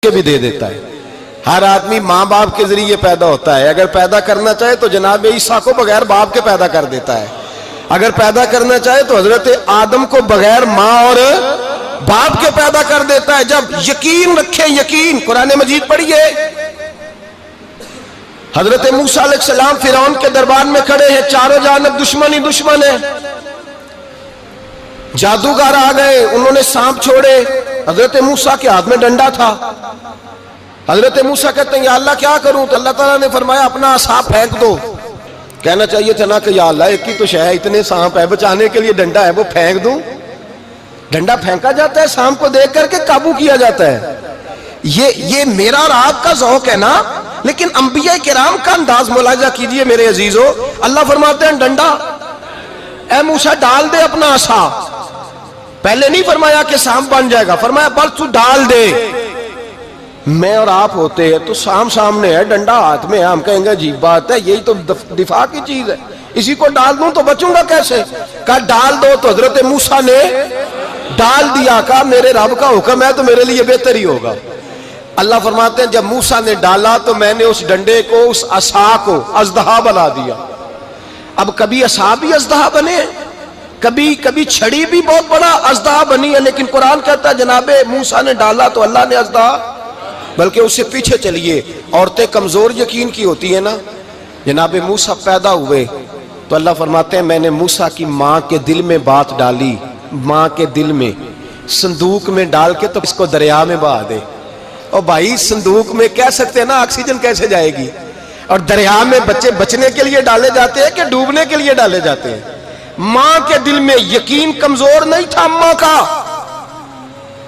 کے بھی دے دیتا ہے. ہر آدمی ماں باپ کے ذریعے پیدا ہوتا ہے. اگر پیدا کرنا چاہے تو جناب عیسیٰ کو بغیر باپ کے پیدا کر دیتا ہے. اگر پیدا کرنا چاہے تو حضرت آدم کو بغیر ماں اور باپ کے پیدا کر دیتا ہے. جب یقین رکھیں, یقین, قرآن مجید پڑھیے. حضرت موسیٰ علیہ السلام فرعون کے دربار میں کھڑے ہیں, چاروں جانب دشمن ہی دشمن ہے. جادوگر آ گئے, انہوں نے سانپ چھوڑے. حضرت موسیٰ کے ہاتھ میں ڈنڈا تھا. حضرت موسیٰ کہتے ہیں یا اللہ کیا کروں؟ تو اللہ تعالیٰ نے فرمایا اپنا عصا پھینک دو. کہنا چاہیے تھا نا کہ یا اللہ ایک ہی تو شے ہے, اتنے سانپ ہے, بچانے کے لیے ڈنڈا ہے وہ پھینک دوں. ڈنڈا پھینکا جاتا ہے, سانپ کو دیکھ کر کے قابو کیا جاتا ہے. یہ میرا اور آپ کا ذوق ہے نا, لیکن انبیاء کرام کا انداز ملاحظہ کیجئے میرے عزیزو. اللہ فرماتے ہیں ڈنڈا, اے موسیٰ ڈال دے اپنا عصا. پہلے نہیں فرمایا کہ سانپ بن جائے گا, فرمایا بس تو ڈال دے. میں اور آپ ہوتے ہیں تو سام سامنے ہے, ڈنڈا ہاتھ میں ہے, ہم کہیں گے عجیب بات ہے, یہی تو دفاع کی چیز ہے, اسی کو ڈال دوں تو بچوں گا کیسے؟ کہا ڈال دو. تو حضرت موسیٰ نے ڈال دیا. کہا میرے رب کا حکم ہے تو میرے لیے بہتر ہی ہوگا. اللہ فرماتے ہیں جب موسیٰ نے ڈالا تو میں نے اس ڈنڈے کو, اس عصا کو اژدہا بنا دیا. اب کبھی عصا بھی اژدہا بنے, کبھی چھڑی بھی بہت بڑا اژدہا بنی ہے, لیکن قرآن کہتا ہے جناب موسیٰ نے ڈالا تو اللہ نے اژدہا. بلکہ اس سے پیچھے چلیے, عورتیں کمزور یقین کی ہوتی ہیں نا. جناب موسیٰ پیدا ہوئے تو اللہ فرماتے ہیں میں نے موسیٰ کی ماں کے دل میں بات ڈالی, ماں کے دل میں, صندوق میں ڈال کے تو اس کو دریا میں بہا دے. اور بھائی صندوق میں کہہ سکتے ہیں نا آکسیجن کیسے جائے گی, اور دریا میں بچے بچنے کے لیے ڈالے جاتے ہیں کہ ڈوبنے کے لیے ڈالے جاتے ہیں. ماں کے دل میں یقین کمزور نہیں تھا اماں کا.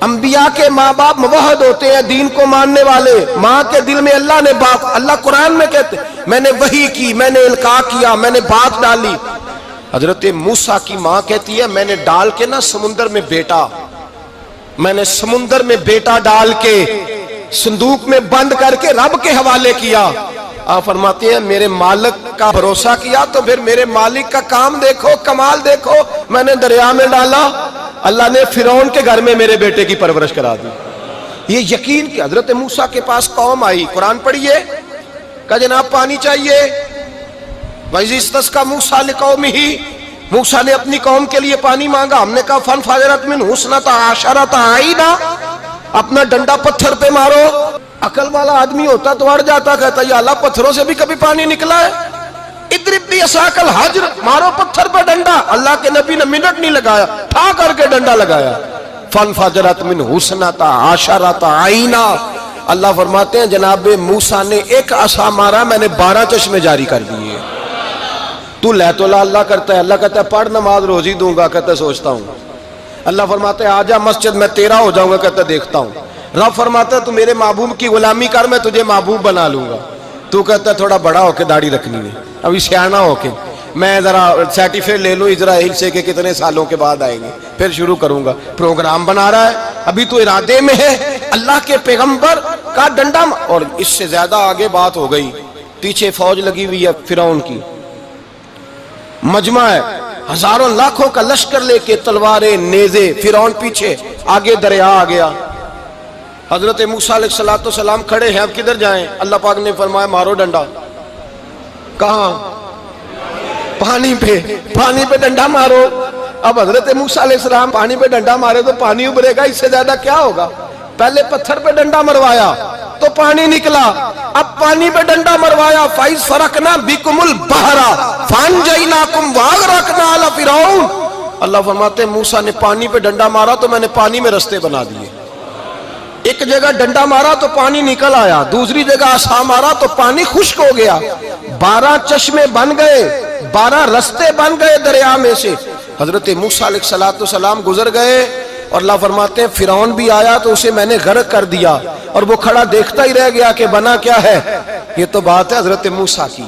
انبیاء کے ماں باپ موحد ہوتے ہیں, دین کو ماننے والے. ماں کے دل میں اللہ نے بات, اللہ قرآن میں کہتے میں نے وحی کی, میں نے القاء کیا, میں نے بات ڈالی. حضرت موسیٰ کی ماں کہتی ہے میں نے ڈال کے نا سمندر میں بیٹا, میں نے سمندر میں بیٹا ڈال کے صندوق میں بند کر کے رب کے حوالے کیا. آپ فرماتے ہیں میرے مالک کا بھروسہ کیا تو پھر میرے مالک کا کام دیکھو, کمال دیکھو. میں نے دریا میں ڈالا, اللہ نے فرعون کے گھر میں میرے بیٹے کی پرورش کرا دی. یہ یقین کہ حضرت موسیٰ کے پاس قوم آئی, قرآن پڑھیے. کہا جناب پانی چاہیے. وَإِذِ اسْتَسْقَىٰ مُوسَىٰ لِقَوْمِهِ, موسیٰ نے اپنی قوم کے لیے پانی مانگا. ہم نے کہا فَانْفَجَرَتْ مِنْهُ اثْنَتَا عَشَرَةَ عَيْنًا, اپنا ڈنڈا پتھر پہ مارو. عقل والا آدمی ہوتا تو اڑ جاتا, کہتا یا اللہ پتھروں سے بھی کبھی پانی نکلا ہے؟ اضرب بعصاک الحجر, مارو پتھر پہ ڈنڈا. اللہ کے نبی نے منٹ نہیں لگایا, ٹھا کر کے ڈنڈا لگایا. فَانْفَجَرَتْ مِنْهُ اثْنَتَا عَشَرَةَ عَيْنًا. اللہ فرماتے ہیں جناب موسیٰ نے ایک عصا مارا, میں نے 12 چشمے جاری کر دیے. تو لے تو لا اللہ کرتا ہے, اللہ کہتا ہے پڑھ نماز روزی دوں گا, کہتا ہے سوچتا ہوں. اللہ فرماتا ہے آجا مسجد میں تیرا ہو جاؤں گا, کہتا ہے دیکھتا ہوں. رب فرماتا ہے تو میرے محبوب کی غلامی کر, میں تجھے محبوب بنا لوں گا. تو کہتا ہے تھوڑا بڑا ہو کے داڑھی رکھنی ہے, ابھی سیانا ہو کے میں ذرا سرٹیفکیٹ لے لوں اسرائیل سے کہ کتنے سالوں کے بعد آئیں گے, پھر شروع کروں گا. پروگرام بنا رہا ہے, ابھی تو ارادے میں ہے. اللہ کے پیغمبر کا ڈنڈا, اور اس سے زیادہ آگے بات ہو گئی. پیچھے فوج لگی ہوئی ہے فرعون کی, مجمع ہے, ہزاروں لاکھوں کا لشکر لے کے, تلواریں, نیزے. فرعون پیچھے, آگے دریا آ گیا. حضرت موسیٰ علیہ السلام کھڑے ہیں, اب کدھر جائیں؟ اللہ پاک نے فرمایا مارو ڈنڈا. کہاں؟ پانی پہ ڈنڈا مارو. اب حضرت موسیٰ علیہ السلام پانی پہ ڈنڈا مارے تو پانی ابھرے گا, اس سے زیادہ کیا ہوگا؟ پہلے پتھر پہ ڈنڈا مروایا تو پانی نکلا, اب پانی پہ ڈنڈا مروایا. فَإِذْ فَرَقْنَا بِكُمُ الْبَحْرَ فَأَنْجَيْنَاكُمْ وَأَغْرَقْنَا آلَ فِرْعَوْنَ. اللہ فرماتے ہیں موسیٰ نے پانی پہ ڈنڈا مارا تو میں نے پانی میں رستے بنا دیے. ایک جگہ ڈنڈا مارا تو پانی نکل آیا, دوسری جگہ عصا مارا تو پانی خشک ہو گیا. 12 چشمے بن گئے, 12 رستے بن گئے دریا میں سے. حضرت موسیٰ علیہ السلام گزر گئے, اور اللہ فرماتے ہیں فرعون بھی آیا تو اسے میں نے غرق کر دیا, اور وہ کھڑا دیکھتا ہی رہ گیا کہ بنا کیا ہے. یہ تو بات ہے حضرت موسیٰ کی,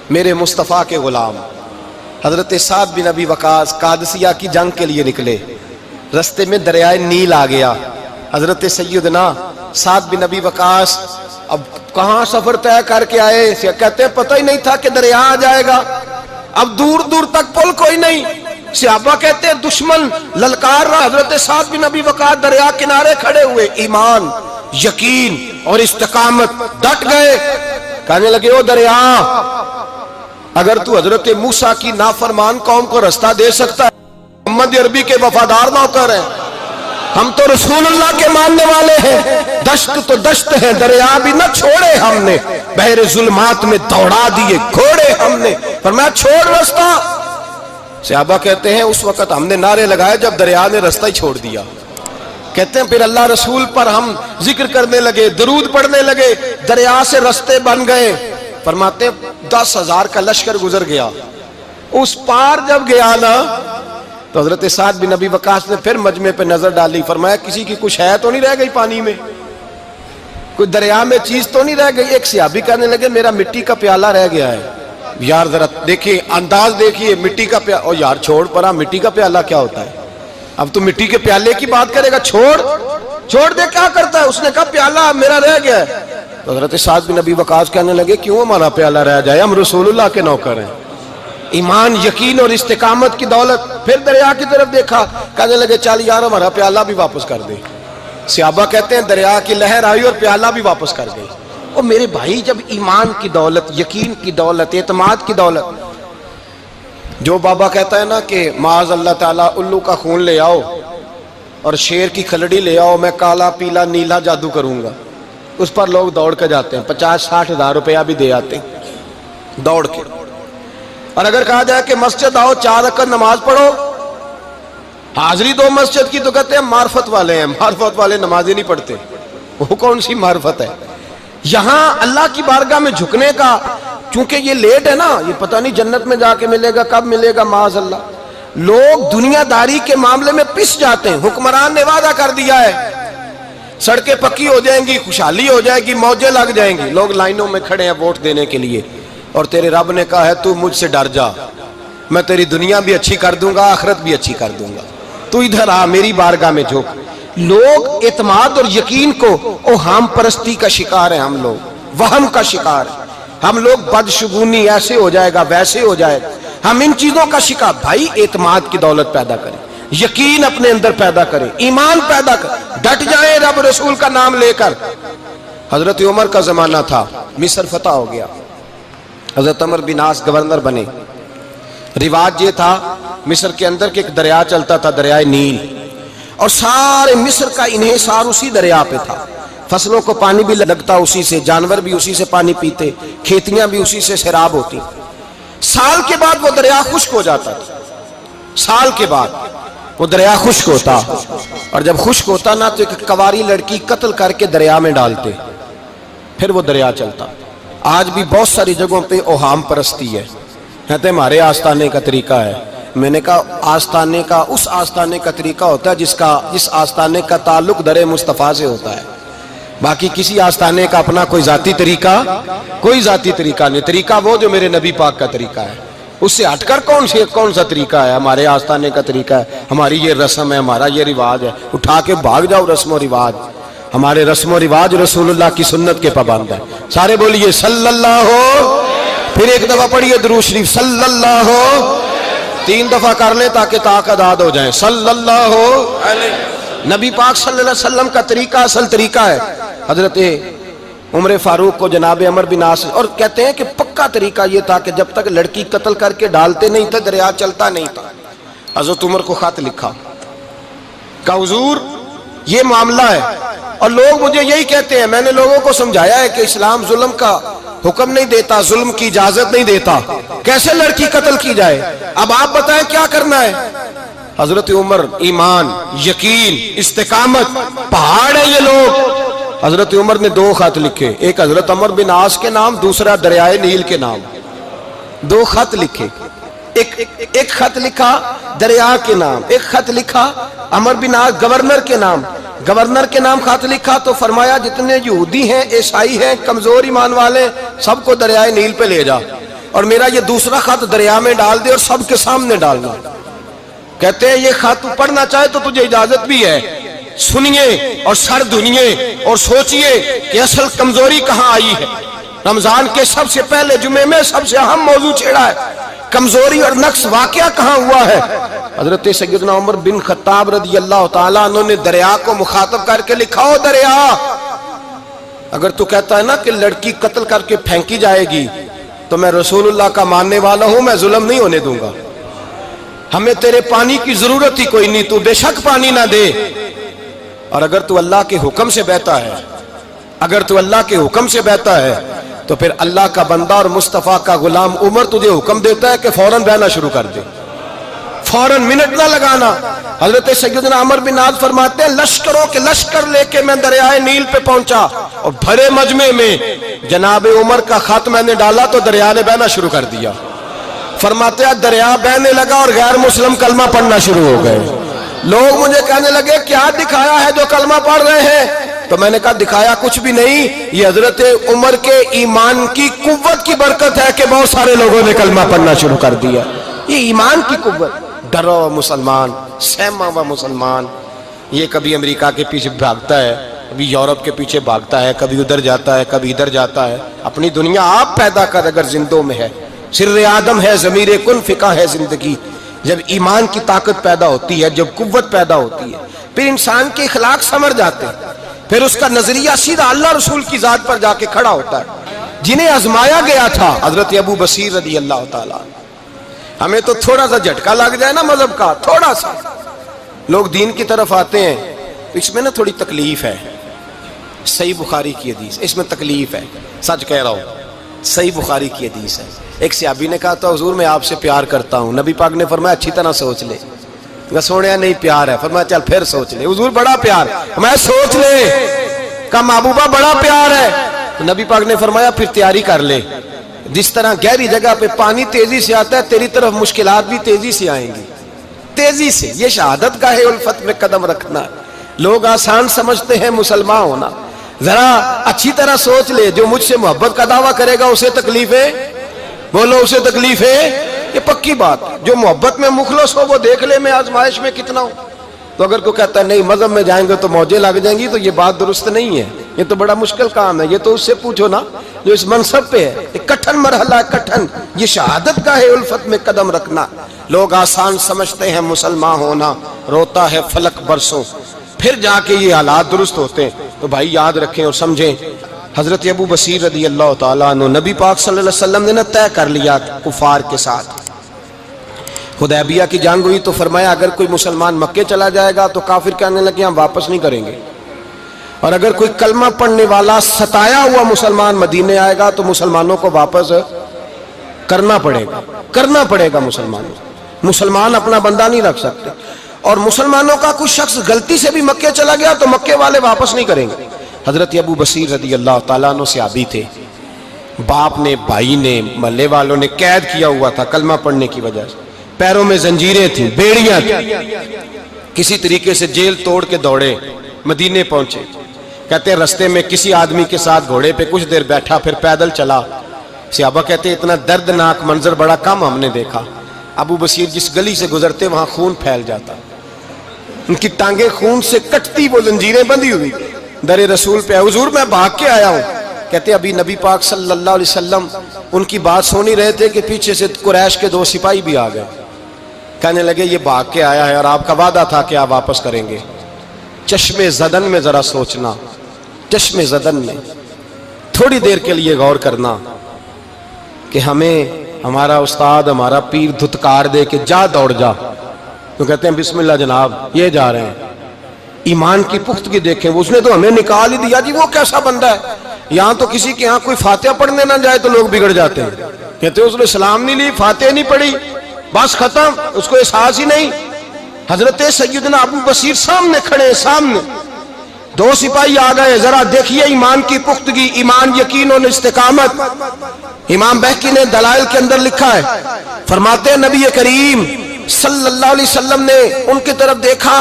میرے مصطفیٰ کے غلام. حضرت سعد بن ابی وقاص قادسیہ کی جنگ کے لیے نکلے, رستے میں دریائے نیل آ گیا. حضرت سیدنا سعد بن ابی وقاص اب کہاں سفر طے کر کے آئے, کہتے ہیں پتہ ہی نہیں تھا کہ دریا آ جائے گا. اب دور دور تک پل کوئی نہیں. صحابہ کہتے ہیں دشمن للکار رہا, حضرت سعد بن ابی وقاص دریا کنارے کھڑے ہوئے. ایمان, یقین اور استقامت، ڈٹ گئے. کہنے لگے او دریا، اگر تو حضرت موسیٰ کی نافرمان قوم کو رستہ دے سکتا ہے، محمد عربی کے وفادار نوکر ہیں، ہم تو رسول اللہ کے ماننے والے ہیں. دشت تو دشت ہے، دریا بھی نہ چھوڑے ہم نے، بحر ظلمات میں دوڑا دیے گھوڑے ہم نے. فرمایا چھوڑ رستہ. صحابہ کہتے ہیں اس وقت ہم نے نعرے لگائے جب دریا نے رستہ ہی چھوڑ دیا. کہتے ہیں پھر اللہ رسول پر ہم ذکر کرنے لگے، درود پڑھنے لگے، دریا سے رستے بن گئے. فرماتے ہیں 10,000 کا لشکر گزر گیا. اس پار جب گیا نا تو حضرت سعد بن ابی وقاص نے پھر مجمع پہ نظر ڈالی. فرمایا کسی کی کچھ ہے تو نہیں رہ گئی پانی میں، کوئی دریا میں چیز تو نہیں رہ گئی. ایک صحابی کہنے لگے میرا مٹی کا پیالہ رہ گیا ہے. یار ذرا دیکھیے انداز دیکھیے، مٹی کا پیالہ. اور یار چھوڑ پرا، مٹی کا پیالہ کیا ہوتا ہے؟ اب تو مٹی کے پیالے کی بات کرے گا. چھوڑ دے، کیا کرتا ہے؟ اس نے کہا پیالہ میرا رہ گیا ہے. تو حضرت سعد بن ابی وقاص کہنے لگے کیوں ہمارا پیالہ رہ جائے، ہم رسول اللہ کے نوکر ہیں. ایمان، یقین اور استقامت کی دولت. پھر دریا کی طرف دیکھا، کہنے لگے چل یار ہمارا پیالہ بھی واپس کر دے. صحابہ کہتے ہیں دریا کی لہر آئی اور پیالہ بھی واپس کر گئی. اور میرے بھائی جب ایمان کی دولت، یقین کی دولت، اعتماد کی دولت، جو بابا کہتا ہے نا کہ معاذ اللہ تعالیٰ الو کا خون لے آؤ اور شیر کی کھلڑی لے آؤ، میں کالا پیلا نیلا جادو کروں گا، اس پر لوگ دوڑ کے جاتے ہیں، 50-60 ہزار روپیہ بھی دے آتے ہیں دوڑ کے. اور اگر کہا جائے کہ مسجد آؤ 4 رکعت نماز پڑھو، حاضری دو مسجد کی، تو کہتے ہیں معرفت والے ہیں. معرفت والے نمازیں نہیں پڑھتے، وہ کون سی معرفت ہے؟ یہاں اللہ کی بارگاہ میں جھکنے کا، چونکہ یہ لیٹ ہے نا، یہ پتہ نہیں جنت میں جا کے ملے گا، کب ملے گا، معاذ اللہ. لوگ دنیا داری کے معاملے میں پس جاتے ہیں. حکمران نے وعدہ کر دیا ہے سڑکیں پکی ہو جائیں گی، خوشحالی ہو جائے گی، موجیں لگ جائیں گی، لوگ لائنوں میں کھڑے ہیں ووٹ دینے کے لیے. اور تیرے رب نے کہا ہے تو مجھ سے ڈر جا، میں تیری دنیا بھی اچھی کر دوں گا، آخرت بھی اچھی کر دوں گا، تو ادھر آ میری بارگاہ میں جھک. لوگ اعتماد اور یقین کو اوہام پرستی کا شکار ہیں، ہم لوگ وہم کا شکار ہیں. ہم لوگ بدشگونی، ایسے ہو جائے گا ویسے ہو جائے گا، ہم ان چیزوں کا شکار. بھائی اعتماد کی دولت پیدا کریں، یقین اپنے اندر پیدا کریں، ایمان پیدا کریں، ڈٹ جائیں رب رسول کا نام لے کر. حضرت عمر کا زمانہ تھا، مصر فتح ہو گیا، حضرت عمر بن عاص گورنر بنے. رواج یہ تھا مصر کے اندر کہ ایک دریا چلتا تھا، دریائے نیل، اور سارے مصر کا انحصار اسی دریا پہ تھا. فصلوں کو پانی بھی لگتا اسی سے، جانور بھی اسی سے پانی پیتے، کھیتیاں بھی اسی سے سیراب ہوتی. سال کے بعد وہ دریا خشک ہو جاتا تھا، سال کے بعد وہ دریا خشک ہوتا، اور جب خشک ہوتا نا تو ایک کواری لڑکی قتل کر کے دریا میں ڈالتے، پھر وہ دریا چلتا. آج بھی بہت ساری جگہوں پہ اوہام پرستی ہے، کہتے ہیں ہمارے آستانے کا طریقہ ہے. میں نے کہا آستانے کا اس آستانے کا طریقہ ہوتا ہے جس آستانے کا تعلق در مصطفیٰ سے ہوتا ہے. باقی کسی آستانے کا اپنا کوئی ذاتی طریقہ نہیں. طریقہ وہ جو میرے نبی پاک کا طریقہ ہے، اس سے ہٹ کر کون سا طریقہ ہے؟ ہمارے آستانے کا طریقہ ہے، ہماری یہ رسم ہے، ہمارا یہ رواج ہے. اٹھا کے بھاگ جاؤ رسم و رواج. ہمارے رسم و رواج رسول اللہ کی سنت کے پابند ہے. سارے بولیے صلی اللہ ہو، پھر ایک دفعہ پڑھیے درود شریف صلی اللہ ہو، 3 دفعہ کر لیں تاکہ طاقت آد ہو جائیں. صلی اللہ ہو، نبی پاک صلی اللہ علیہ وسلم کا طریقہ اصل طریقہ ہے. حضرت عمر فاروق کو جناب عمر بن عاص، اور کہتے ہیں کہ پکا طریقہ یہ تھا کہ جب تک لڑکی قتل کر کے ڈالتے نہیں تھے دریا چلتا نہیں تھا. حضرت عمر کو خط لکھا کہ حضور یہ معاملہ ہے، اور لوگ مجھے یہی کہتے ہیں. میں نے لوگوں کو سمجھایا ہے کہ اسلام ظلم کا حکم نہیں دیتا، ظلم کی اجازت نہیں دیتا، کیسے لڑکی قتل کی جائے؟ اب آپ بتائیں کیا کرنا ہے؟ حضرت عمر ایمان، یقین، استقامت، پہاڑ ہیں یہ لوگ. حضرت عمر نے 2 خط لکھے، ایک حضرت عمر بن عاص کے نام، دوسرا دریائے نیل کے نام. 2 خط لکھے، ایک خط لکھا دریا کے نام، ایک خط لکھا عمر بن عاص گورنر کے نام. گورنر کے نام خط لکھا تو فرمایا جتنے یہودی ہیں، عیسائی ہیں، کمزور ایمان والے، سب کو دریائے نیل پہ لے جا، اور میرا یہ دوسرا خط دریا میں ڈال دے اور سب کے سامنے ڈالنا. کہتے ہیں یہ خط پڑھنا چاہے تو تجھے اجازت بھی ہے، سنیے اور سر دھنیے اور سوچئے کہ اصل کمزوری کہاں آئی ہے. رمضان کے سب سے پہلے جمعے میں سب سے اہم موضوع چھیڑا ہے، کمزوری اور نقص واقعہ کہاں ہوا ہے. حضرت سیدنا عمر بن خطاب رضی اللہ تعالیٰ عنہ نے دریا کو مخاطب کر کے لکھا، او دریا اگر تو کہتا ہے نا کہ لڑکی قتل کر کے پھینکی جائے گی تو میں رسول اللہ کا ماننے والا ہوں، میں ظلم نہیں ہونے دوں گا، ہمیں تیرے پانی کی ضرورت ہی کوئی نہیں، تو بے شک پانی نہ دے۔ اور اگر تو اللہ کے حکم سے بہتا ہے، اگر تو اللہ کے حکم سے بہتا ہے تو پھر اللہ کا بندہ اور مصطفیٰ کا غلام عمر تجھے حکم دیتا ہے کہ فوراً بہنا شروع کر دے، فوراً منٹ نہ لگانا۔ حضرت سیدنا عمر بن عاص فرماتے ہیں لشکروں کے لشکر لے کے میں دریائے نیل پہ پہنچا اور بھرے مجمع میں جناب عمر کا خط میں نے ڈالا تو دریا نے بہنا شروع کر دیا۔ فرماتے ہیں دریا بہنے لگا اور غیر مسلم کلمہ پڑھنا شروع ہو گئے۔ لوگ مجھے کہنے لگے کیا دکھایا ہے جو کلمہ پڑھ رہے ہیں؟ تو میں نے کہا دکھایا کچھ بھی نہیں، یہ حضرت عمر کے ایمان کی قوت کی برکت ہے کہ بہت سارے لوگوں نے کلمہ پڑھنا شروع کر دیا۔ یہ ایمان کی قوت، ڈرا ہوا مسلمان، سہما ہوا مسلمان، یہ کبھی امریکہ کے پیچھے بھاگتا ہے، کبھی یورپ کے پیچھے بھاگتا ہے، کبھی ادھر جاتا ہے، کبھی ادھر جاتا ہے۔ اپنی دنیا آپ پیدا کر اگر زندوں میں ہے، سر آدم ہے، ضمیر کن فقہ ہے زندگی۔ جب ایمان کی طاقت پیدا ہوتی ہے، جب قوت پیدا ہوتی ہے، پھر انسان کے اخلاق سمر جاتے ہیں، پھر اس کا نظریہ سیدھا اللہ رسول کی ذات پر جا کے کھڑا ہوتا ہے۔ جنہیں آزمایا گیا تھا حضرت ابو بصیر رضی اللہ تعالیٰ، ہمیں تو تھوڑا سا جھٹکا لگ جائے نا مذہب کا، تھوڑا سا لوگ دین کی طرف آتے ہیں تو اس میں نا تھوڑی تکلیف ہے۔ صحیح بخاری کی حدیث، اس میں تکلیف ہے، سچ کہہ رہا ہوں، صحیح بخاری کی حدیث ہے۔ ایک صحابی نے کہا تھا حضور میں آپ سے پیار کرتا ہوں، نبی پاک نے فرمایا اچھی طرح سوچ لے۔ سونے نہیں پیار ہے، فرمایا چل پھر سوچ لے۔ حضور بڑا پیار، میں سوچ لے۔ کہا محبوبہ بڑا پیار ہے، تو نبی پاک نے فرمایا پھر تیاری کر لے، جس طرح گہری جگہ پہ پانی تیزی سے آتا ہے تیری طرف مشکلات بھی تیزی سے آئیں گی، تیزی سے۔ یہ شہادت گاہ الفت میں قدم رکھنا ہے۔ لوگ آسان سمجھتے ہیں مسلمان ہونا، ذرا اچھی طرح سوچ لے، جو مجھ سے محبت کا دعویٰ کرے گا اسے تکلیف ہے، بولو اسے تکلیف ہے، یہ پکی بات۔ جو محبت میں مخلص ہو وہ دیکھ لے میں آزمائش میں کتنا ہوں۔ تو اگر کوئی کہتا ہے نہیں مذہب میں جائیں گے تو موجیں لگ جائیں گی، تو یہ بات درست نہیں ہے، یہ تو بڑا مشکل کام ہے۔ یہ تو اس سے پوچھو نا جو اس منصب پہ ہے، ایک کٹھن مرحلہ ہے، کٹھن۔ یہ شہادت گاہ الفت میں قدم رکھنا۔ لوگ آسان سمجھتے ہیں مسلمان ہونا، روتا ہے فلک برسوں، پھر جا کے یہ حالات درست ہوتے ہیں۔ تو بھائی یاد رکھیں اور سمجھیں، حضرت ابو بصیر رضی اللہ تعالیٰ عنہ، نبی پاک صلی اللہ علیہ وسلم نے طے کر لیا کفار کے ساتھ، حدیبیہ کی جنگ ہوئی تو فرمایا اگر کوئی مسلمان مکے چلا جائے گا تو کافر کہنے لگے ہم واپس نہیں کریں گے، اور اگر کوئی کلمہ پڑھنے والا ستایا ہوا مسلمان مدینے آئے گا تو مسلمانوں کو واپس کرنا پڑے گا مسلمان اپنا بندہ نہیں رکھ سکتے۔ اور مسلمانوں کا کوئی شخص غلطی سے بھی مکے چلا گیا تو مکے والے واپس نہیں کریں گے۔ حضرت ابو بصیر رضی اللہ تعالیٰ عنہ صحابی تھے، باپ نے، بھائی نے، محلے والوں نے قید کیا ہوا تھا کلمہ پڑھنے کی وجہ سے، پیروں میں زنجیریں تھیں، بیڑیاں تھیں، کسی طریقے سے جیل توڑ کے دوڑے مدینے پہنچے۔ کہتے ہیں رستے میں کسی آدمی کے ساتھ گھوڑے پہ کچھ دیر بیٹھا پھر پیدل چلا۔ صحابہ کہتے ہیں اتنا دردناک منظر بڑا کم ہم نے دیکھا۔ ابو بصیر جس گلی سے گزرتے وہاں خون پھیل جاتا، ان کی ٹانگیں خون سے کٹتی، وہ زنجیریں بندھی ہوئی، در رسول پہ حضور میں بھاگ کے آیا ہوں۔ کہتے ابھی نبی پاک صلی اللہ علیہ وسلم ان کی بات سن ہی رہے تھے کہ پیچھے سے قریش کے 2 سپاہی بھی آ گئے، کہنے لگے یہ بھاگ کے آیا ہے اور آپ کا وعدہ تھا کہ آپ واپس کریں گے۔ چشم زدن میں ذرا سوچنا، چشم زدن میں تھوڑی دیر کے لیے غور کرنا کہ ہمیں ہمارا استاد، ہمارا پیر دھتکار دے کہ جا دوڑ جا، تو کہتے ہیں بسم اللہ جناب یہ جا رہے ہیں۔ ایمان کی پختگی دیکھیں، اس نے تو ہمیں نکال ہی دیا جی، وہ کیسا بندہ ہے۔ یہاں تو کسی کے یہاں کوئی فاتحہ پڑھنے نہ جائے تو لوگ بگڑ جاتے ہیں، کہتے ہیں اس نے سلام نہیں لی، فاتحہ نہیں پڑھی، بس ختم، اس کو احساس ہی نہیں۔ حضرت سیدنا ابو بصیر سامنے کھڑے، سامنے 2 سپاہی آ گئے، ذرا دیکھیے ایمان کی پختگی، ایمان، یقین اور استقامت۔ امام بہقی نے دلائل کے اندر لکھا ہے، فرماتے ہیں نبی کریم صلی اللہ علیہ وسلم نے ان کی طرف دیکھا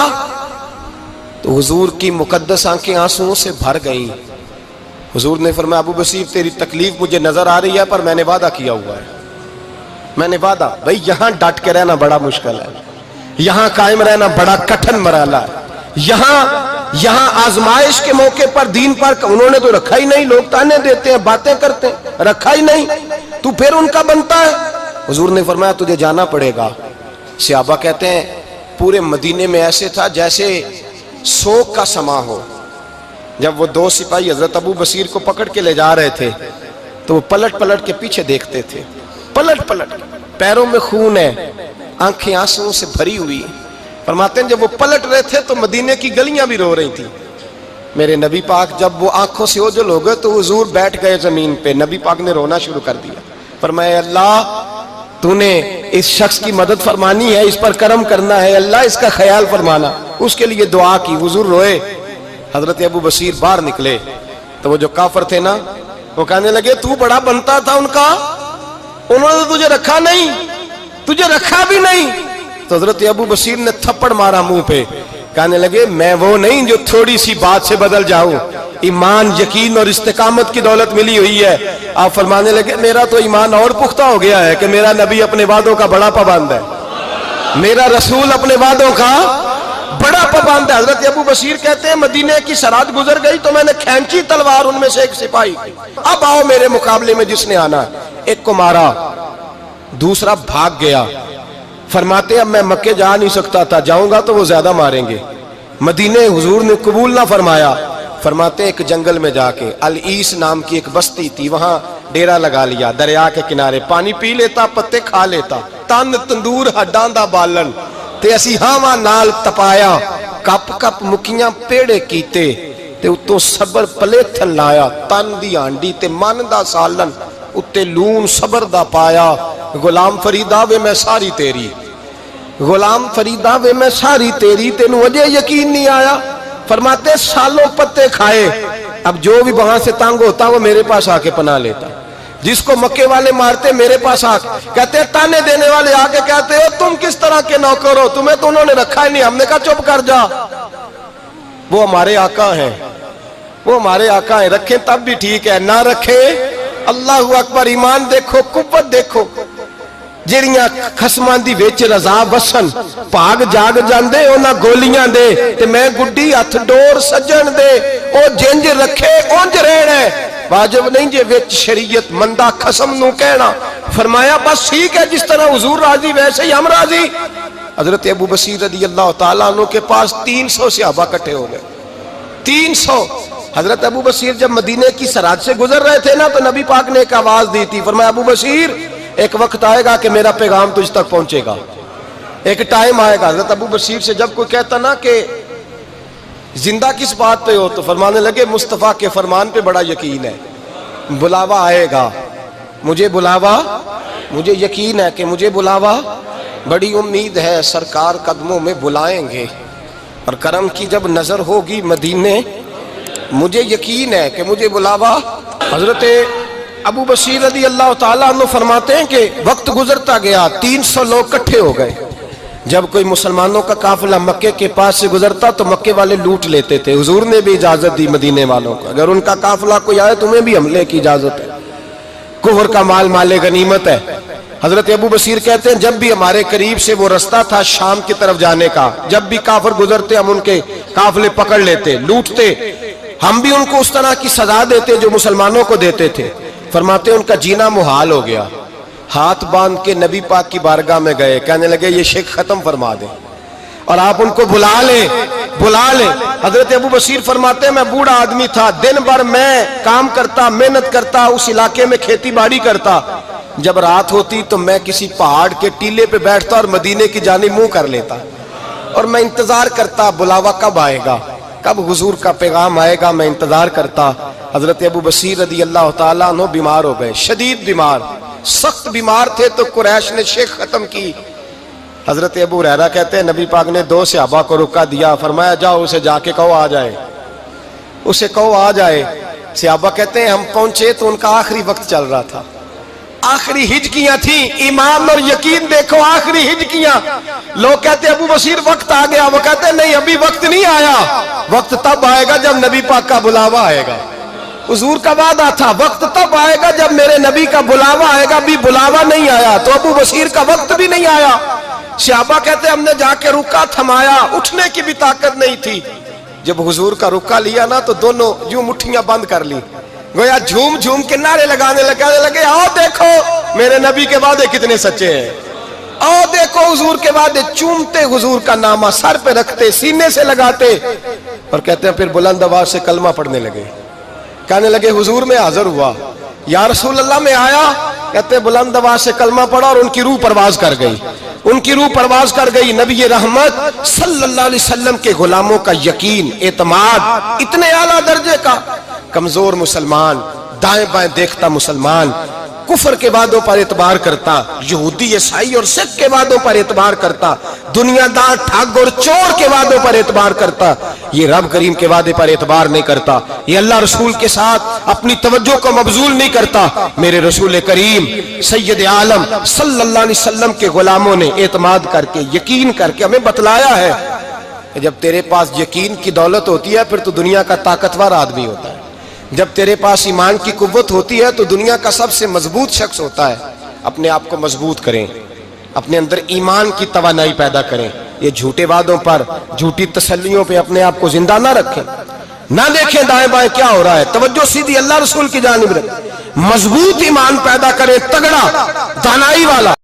تو حضور کی مقدس آنکھیں آنسوؤں سے بھر گئیں۔ حضور نے فرمایا ابو بصیر تیری تکلیف مجھے نظر آ رہی ہے پر میں نے وعدہ کیا ہوا ہے، میں نے وعدہ۔ بھائی یہاں ڈٹ کے رہنا بڑا مشکل ہے، یہاں قائم رہنا بڑا کٹھن مرحلہ ہے۔ یہاں آزمائش کے موقع پر دین پر انہوں نے تو رکھا ہی نہیں، لوگ تانے دیتے ہیں، باتیں کرتے ہیں، رکھا ہی نہیں، تو پھر ان کا بنتا ہے۔ حضور نے فرمایا تجھے جانا پڑے گا۔ صحابہ کہتے ہیں پورے مدینے میں ایسے تھا جیسے سوگ کا سما ہو، جب وہ دو سپاہی حضرت ابو بصیر کو پکڑ کے لے جا رہے تھے تو وہ پلٹ پلٹ کے پیچھے دیکھتے تھے، پلٹ پلٹ، پیروں میں خون ہے، آنکھیں آنسوں سے بھری ہوئی۔ فرماتے ہیں جب وہ پلٹ رہے تھے تو مدینے کی گلیاں بھی رو رہی تھی۔ میرے نبی پاک جب وہ آنکھوں سے اوجھل ہو گئے تو حضور بیٹھ گئے زمین پہ، نبی پاک نے رونا شروع کر دیا۔ فرمایا اللہ تو نے اس شخص کی مدد فرمانی ہے، اس پر کرم کرنا ہے، اللہ اس کا خیال فرمانا، اس کے لیے دعا کی، حضور روئے۔ حضرت ابو بصیر باہر نکلے تو وہ جو کافر تھے نا وہ کہنے لگے تو بڑا بنتا تھا ان کا، انہوں نے تجھے رکھا نہیں، تجھے رکھا بھی نہیں۔ تو حضرت ابو بصیر نے تھپڑ مارا منہ پہ، کہنے لگے میں وہ نہیں جو تھوڑی سی بات سے بدل جاؤں، ایمان یقین اور استقامت کی دولت ملی ہوئی ہے۔ آپ فرمانے لگے میرا تو ایمان اور پختہ ہو گیا ہے کہ میرا نبی اپنے وعدوں کا بڑا پابند ہے، میرا رسول اپنے وعدوں کا بڑا پابند ہے۔ حضرت ابو بصیر کہتے ہیں مدینے کی سرحد گزر گئی تو میں نے کھینچی تلوار ان میں سے ایک سپاہی، اب آؤ میرے مقابلے میں جس نے آنا ہے۔ ایک کو مارا، دوسرا بھاگ گیا۔ فرماتے اب میں مکے جا نہیں سکتا تھا، جاؤں گا تو وہ زیادہ ماریں گے، مدینے حضور نے قبول نہ فرمایا۔ فرماتے ایک جنگل میں جا کے العیس نام کی ایک بستی تھی، وہاں ڈیرا لگا لیا، دریا کے کنارے، پانی پی لیتا، پتے کھا لیتا، تن تندور ہڈاں دا بالن تے اسی ہاواں نال تپایا، کپ کپ مکیاں پیڑے کیتے تے اتوں صبر پلیتھن لایا، تن دی ہانڈی تے من دا سالن اتے لون صبر دا پایا۔ غلام فریدا وے میں ساری تیری، غلام فریدا وے میں ساری تیری، تینوں وجہ یقین نہیں آیا۔ فرماتے سالوں پتے کھائے، اب جو بھی وہاں سے تنگ ہوتا وہ میرے پاس آ کے پناہ لیتا، جس کو مکے والے مارتے میرے پاس آ کہتے تانے دینے والے آ کے کہتے ہو تم کس طرح کے نوکر ہو، تمہیں تو انہوں نے رکھا ہی نہیں۔ ہم نے کہا چپ کر جا، وہ ہمارے آقا ہیں، وہ ہمارے آقا ہیں، رکھیں تب بھی ٹھیک ہے، نہ رکھیں اللہ اکبر۔ ایمان دیکھو، قوت دیکھو، جڑیاں خصماں دی وچ رضا وسن بھاگ جاگ جاندے انہاں گولیاں دے تے میں گڈی ہتھ ڈور سجن دے، او جنج رکھے اونج رہنا ہے، واجب نہیں جے وچ شریعت مندہ خصم نو کہنا۔ فرمایا بس ٹھیک ہے، جس طرح حضور راضی ویسے ہی ہم راضی۔ حضرت ابو بصیر رضی اللہ تعالیٰ عنہ کے پاس 300 صحابہ کٹھے ہو گئے، 300۔ حضرت ابو بصیر جب مدینے کی سرحد سے گزر رہے تھے نا تو نبی پاک نے ایک آواز دی تھی، فرمایا ابو بصیر ایک وقت آئے گا کہ میرا پیغام تجھ تک پہنچے گا، ایک ٹائم آئے گا۔ حضرت ابو بصیر سے جب کوئی کہتا نا کہ زندہ کس بات پہ ہو تو فرمانے لگے مصطفیٰ کے فرمان پہ بڑا یقین ہے، بلاوا آئے گا، مجھے بلاوا، مجھے یقین ہے کہ مجھے بلاوا، بڑی امید ہے سرکار قدموں میں بلائیں گے، اور کرم کی جب نظر ہوگی مدینے، مجھے یقین ہے کہ مجھے بلاوا۔ حضرت ابو بصیر رضی اللہ تعالیٰ عنہ فرماتے ہیں کہ وقت گزرتا گیا، 300 لوگ کٹھے ہو گئے۔ جب کوئی مسلمانوں کا قافلہ مکے کے پاس سے گزرتا تو مکے والے لوٹ لیتے تھے، حضور نے بھی اجازت دی مدینے والوں کو، اگر ان کا قافلہ کوئی آئے تمہیں بھی حملے کی اجازت ہے، کفر کا مال مال غنیمت ہے۔ حضرت ابو بصیر کہتے ہیں جب بھی ہمارے قریب سے وہ رستہ تھا شام کی طرف جانے کا، جب بھی کافر گزرتے ہم ان کے قافلے پکڑ لیتے، لوٹتے، ہم بھی ان کو اس طرح کی سزا دیتے جو مسلمانوں کو دیتے تھے۔ فرماتے ان کا جینا محال ہو گیا، ہاتھ باندھ کے نبی پاک کی بارگاہ میں گئے، کہنے لگے یہ شرک ختم فرما دیں اور آپ ان کو بلا لیں، بلا لیں۔ حضرت ابو بصیر فرماتے ہیں میں بوڑھا آدمی تھا، دن بھر میں کام کرتا، محنت کرتا، اس علاقے میں کھیتی باڑی کرتا، جب رات ہوتی تو میں کسی پہاڑ کے ٹیلے پہ بیٹھتا اور مدینے کی جانب منہ کر لیتا اور میں انتظار کرتا بلاوا کب آئے گا، کب حضور کا پیغام آئے گا، میں انتظار کرتا۔ حضرت ابو بصیر رضی اللہ تعالیٰ عنہ بیمار ہو گئے، شدید بیمار، سخت بیمار تھے تو قریش نے شیخ ختم کی۔ حضرت ابو ہریرہ کہتے ہیں نبی پاک نے 2 صحابہ کو رکا دیا، فرمایا جاؤ اسے جا کے کہو آ جائے، اسے کہو آ جائے۔ صحابہ کہتے ہیں ہم پہنچے تو ان کا آخری وقت چل رہا تھا، آخری ہجکیاں تھیں، ایمان اور یقین دیکھو، آخری ہجکیاں۔ لوگ کہتے ابو بصیر وقت آ گیا، وہ کہتے نہیں ابھی وقت نہیں آیا، وقت تب آئے گا جب نبی پاک کا بلاوا آئے گا۔ حضور کا وعدہ تھا وقت تب آئے گا جب میرے نبی کا بلاوا آئے گا، بھی بلاوا نہیں آیا تو ابو بصیر کا وقت بھی نہیں آیا۔ صحابہ کہتے ہم نے جا کے رکا تھمایا، اٹھنے کی بھی طاقت نہیں تھی۔ جب حضور کا رکا لیا نا تو دونوں یوں مٹھیاں بند کر لی، گویا جھوم جھوم کے نعرے لگانے لگے آؤ دیکھو میرے نبی کے وعدے کتنے سچے ہیں، آؤ دیکھو حضور کے وعدے، چومتے حضور کا نامہ، سر پہ رکھتے، سینے سے لگاتے۔ اور کہتے ہیں پھر بلند آواز سے کلمہ پڑھنے لگے. کہنے لگے حضور میں حاضر ہوا. یا رسول اللہ میں آیا. کہتے ہیں بلند آواز سے کلمہ پڑھا اور ان کی روح پرواز کر گئی. ان کی روح پرواز کر گئی. نبی رحمت صلی اللہ علیہ وسلم کے غلاموں کا یقین، اعتماد اتنے اعلیٰ درجے کا. کمزور مسلمان، دائیں بائیں دیکھتا مسلمان، کفر کے وعدوں پر اعتبار کرتا، یہودی عیسائی اور سکھ کے وعدوں پر اعتبار کرتا، دنیا دار ٹھگ اور چور کے وعدوں پر اعتبار کرتا، یہ رب کریم کے وعدے پر اعتبار نہیں کرتا. یہ اللہ رسول کے ساتھ اپنی توجہ کو مبذول نہیں کرتا. میرے رسول کریم سید عالم صلی اللہ علیہ وسلم کے غلاموں نے اعتماد کر کے، یقین کر کے ہمیں بتلایا ہے کہ جب تیرے پاس یقین کی دولت ہوتی ہے پھر تو دنیا کا طاقتور آدمی ہوتا ہے. جب تیرے پاس ایمان کی قوت ہوتی ہے تو دنیا کا سب سے مضبوط شخص ہوتا ہے. اپنے آپ کو مضبوط کریں، اپنے اندر ایمان کی توانائی پیدا کریں. یہ جھوٹے وعدوں پر، جھوٹی تسلیوں پہ اپنے آپ کو زندہ نہ رکھیں. نہ دیکھیں دائیں بائیں کیا ہو رہا ہے، توجہ سیدھی اللہ رسول کی جانب رکھیں. مضبوط ایمان پیدا کریں، تگڑا، دانائی والا.